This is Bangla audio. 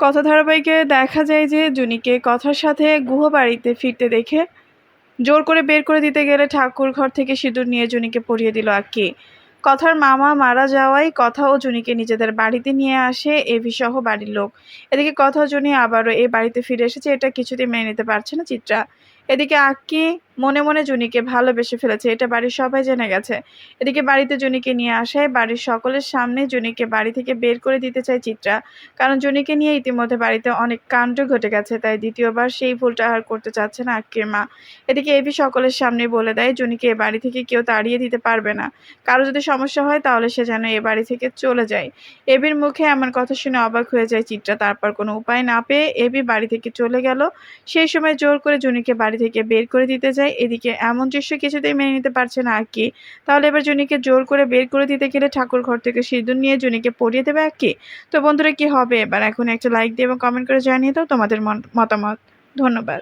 কথা ধারাবাহিকে দেখা যায় যে জুনিকে কথার সাথে গুহবাড়িতে ফিরতে দেখে জোর করে বের করে দিতে গেলে ঠাকুর ঘর থেকে সিঁদুর নিয়ে জুনিকে পরিয়ে দিল আক্কি। কথার মামা মারা যাওয়ায় কথা ও জুনিকে নিজেদের বাড়িতে নিয়ে আসে এভি সহ বাড়ির লোক। এদিকে কথা ও জুনি আবারও এই বাড়িতে ফিরে এসেছে, এটা কিছুতেই মেনে নিতে পারছে না চিত্রা। এদিকে আক্কি মনে মনে জুনিকে ভালোবেসে ফেলেছে, এটা বাড়ির সবাই জেনে গেছে। এদিকে বাড়িতে জুনিকে নিয়ে আসায় বাড়ির সকলের সামনে জুনিকে বাড়ি থেকে বের করে দিতে চায় চিত্রা, কারণ জুনিকে নিয়ে ইতিমধ্যে বাড়িতে অনেক কাণ্ড ঘটে গেছে, তাই দ্বিতীয়বার সেই ভুলটা আর করতে চাচ্ছে না আক্কির মা। এদিকে এভি সকলের সামনে বলে দেয় জুনিকে এ বাড়ি থেকে কেউ তাড়িয়ে দিতে পারবে না, কারো যদি সমস্যা হয় তাহলে সে যেন এ বাড়ি থেকে চলে যায়। এভির মুখে এমন কথা শুনে অবাক হয়ে যায় চিত্রা। তারপর কোনো উপায় না পেয়ে এভি বাড়ি থেকে চলে গেল। সেই সময় জোর করে জুনিকে বাড়ি থেকে বের করে দিতে যায়। এদিকে এমন দৃশ্য কিছুতেই মেনে নিতে পারছে না আক্কি। তাহলে এবার জুনিকে জোর করে বের করে দিতে গেলে ঠাকুর ঘর থেকে সিঁদুর নিয়ে জুনিকে পরিয়ে দেবে আক্কি। তো বন্ধুরা, কি হবে এবার? এখন একটা লাইক দিয়ে এবং কমেন্ট করে জানিয়ে দাও তোমাদের মতামত। ধন্যবাদ।